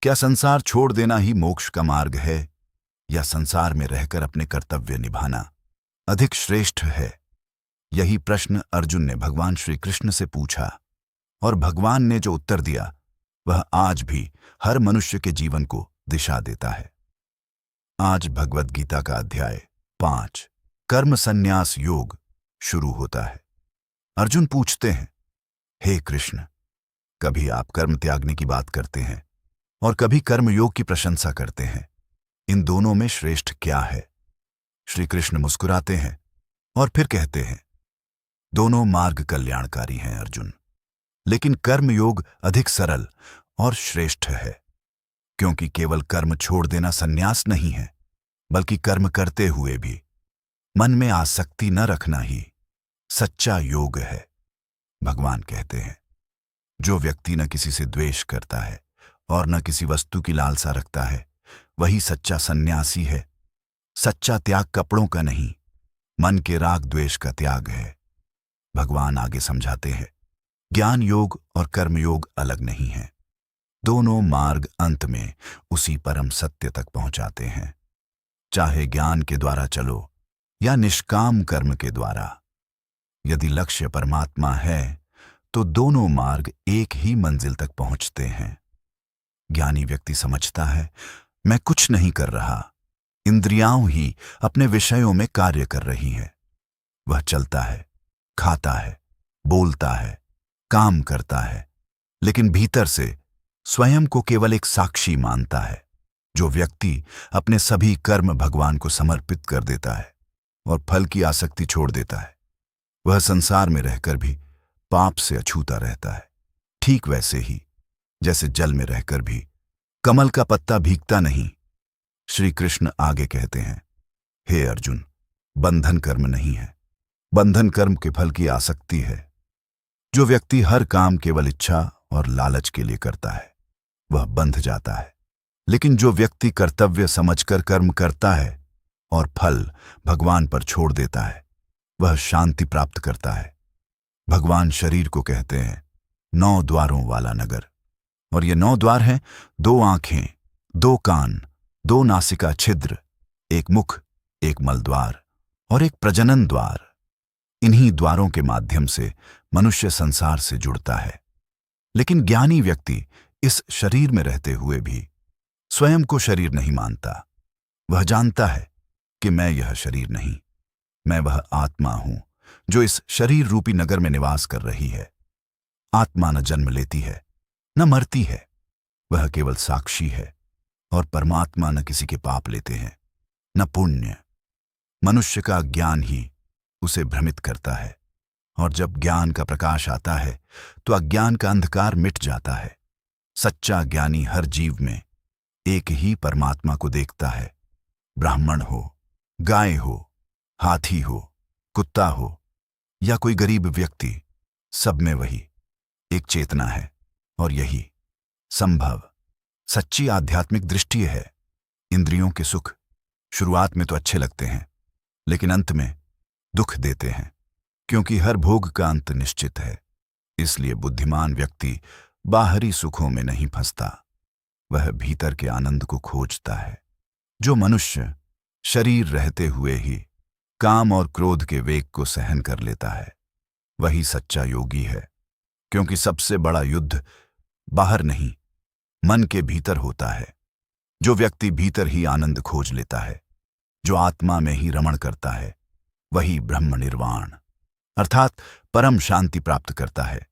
क्या संसार छोड़ देना ही मोक्ष का मार्ग है, या संसार में रहकर अपने कर्तव्य निभाना अधिक श्रेष्ठ है? यही प्रश्न अर्जुन ने भगवान श्री कृष्ण से पूछा, और भगवान ने जो उत्तर दिया वह आज भी हर मनुष्य के जीवन को दिशा देता है। आज भगवद गीता का अध्याय 5 कर्म संन्यास योग शुरू होता है। अर्जुन पूछते हैं, हे कृष्ण, कभी आप कर्म त्यागने की बात करते हैं और कभी कर्म योग की प्रशंसा करते हैं। इन दोनों में श्रेष्ठ क्या है? श्री कृष्ण मुस्कुराते हैं और फिर कहते हैं, दोनों मार्ग कल्याणकारी हैं अर्जुन, लेकिन कर्म योग अधिक सरल और श्रेष्ठ है, क्योंकि केवल कर्म छोड़ देना संन्यास नहीं है, बल्कि कर्म करते हुए भी मन में आसक्ति न रखना ही सच्चा योग है। भगवान कहते हैं, जो व्यक्ति न किसी से द्वेष करता है और न किसी वस्तु की लालसा रखता है, वही सच्चा सन्यासी है। सच्चा त्याग कपड़ों का नहीं, मन के राग द्वेष का त्याग है। भगवान आगे समझाते हैं, ज्ञान योग और कर्म योग अलग नहीं हैं। दोनों मार्ग अंत में उसी परम सत्य तक पहुंचाते हैं। चाहे ज्ञान के द्वारा चलो या निष्काम कर्म के द्वारा, यदि लक्ष्य परमात्मा है तो दोनों मार्ग एक ही मंजिल तक पहुंचते हैं। ज्ञानी व्यक्ति समझता है, मैं कुछ नहीं कर रहा, इंद्रियां ही अपने विषयों में कार्य कर रही हैं। वह चलता है, खाता है, बोलता है, काम करता है, लेकिन भीतर से स्वयं को केवल एक साक्षी मानता है। जो व्यक्ति अपने सभी कर्म भगवान को समर्पित कर देता है और फल की आसक्ति छोड़ देता है, वह संसार में रहकर भी पाप से अछूता रहता है। ठीक वैसे ही जैसे जल में रहकर भी कमल का पत्ता भीगता नहीं। श्री कृष्ण आगे कहते हैं, हे अर्जुन, बंधन कर्म नहीं है, बंधन कर्म के फल की आसक्ति है। जो व्यक्ति हर काम केवल इच्छा और लालच के लिए करता है, वह बंध जाता है। लेकिन जो व्यक्ति कर्तव्य समझकर कर्म करता है और फल भगवान पर छोड़ देता है, वह शांति प्राप्त करता है। भगवान शरीर को कहते हैं 9 द्वारों वाला नगर, और ये 9 द्वार हैं, 2 आंखें, 2 कान, 2 नासिका छिद्र, 1 मुख, 1 मलद्वार और 1 प्रजनन द्वार। इन्हीं द्वारों के माध्यम से मनुष्य संसार से जुड़ता है। लेकिन ज्ञानी व्यक्ति इस शरीर में रहते हुए भी स्वयं को शरीर नहीं मानता। वह जानता है कि मैं यह शरीर नहीं, मैं वह आत्मा हूं जो इस शरीर रूपी नगर में निवास कर रही है। आत्मा न जन्म लेती है, न मरती है, वह केवल साक्षी है, और परमात्मा न किसी के पाप लेते हैं, न पुण्य। मनुष्य का ज्ञान ही उसे भ्रमित करता है, और जब ज्ञान का प्रकाश आता है तो अज्ञान का अंधकार मिट जाता है। सच्चा ज्ञानी हर जीव में एक ही परमात्मा को देखता है। ब्राह्मण हो, गाय हो, हाथी हो, कुत्ता हो या कोई गरीब व्यक्ति, सब में वही एक चेतना है, और यही संभव सच्ची आध्यात्मिक दृष्टि है। इंद्रियों के सुख शुरुआत में तो अच्छे लगते हैं, लेकिन अंत में दुख देते हैं, क्योंकि हर भोग का अंत निश्चित है। इसलिए बुद्धिमान व्यक्ति बाहरी सुखों में नहीं फंसता, वह भीतर के आनंद को खोजता है। जो मनुष्य शरीर रहते हुए ही काम और क्रोध के वेग को सहन कर लेता है, वही सच्चा योगी है, क्योंकि सबसे बड़ा युद्ध बाहर नहीं, मन के भीतर होता है। जो व्यक्ति भीतर ही आनंद खोज लेता है, जो आत्मा में ही रमण करता है, वही ब्रह्म निर्वाण अर्थात परम शांति प्राप्त करता है।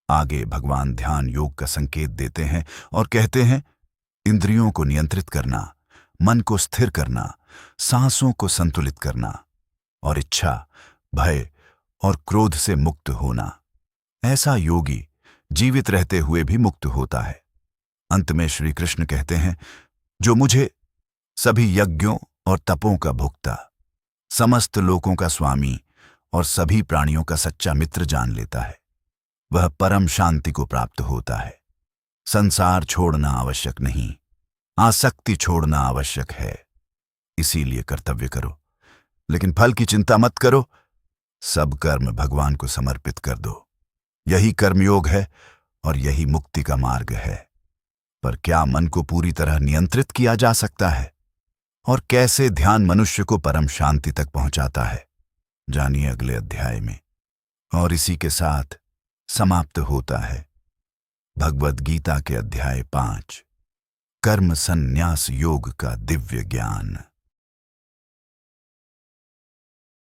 आगे भगवान ध्यान योग का संकेत देते हैं और कहते हैं, इंद्रियों को नियंत्रित करना, मन को स्थिर करना, सांसों को संतुलित करना और इच्छा, भय और क्रोध से मुक्त होना। ऐसा योगी जीवित रहते हुए भी मुक्त होता है। अंत में श्री कृष्ण कहते हैं, जो मुझे सभी यज्ञों और तपों का भुक्ता, समस्त लोकों का स्वामी और सभी प्राणियों का सच्चा मित्र जान लेता है, वह परम शांति को प्राप्त होता है। संसार छोड़ना आवश्यक नहीं, आसक्ति छोड़ना आवश्यक है। इसीलिए कर्तव्य करो, लेकिन फल की चिंता मत करो। सब कर्म भगवान को समर्पित कर दो। यही कर्मयोग है और यही मुक्ति का मार्ग है। पर क्या मन को पूरी तरह नियंत्रित किया जा सकता है और कैसे ध्यान मनुष्य को परम शांति तक पहुंचाता है, जानिए अगले अध्याय में। और इसी के साथ समाप्त होता है भगवद गीता के अध्याय 5 कर्म संन्यास योग का दिव्य ज्ञान।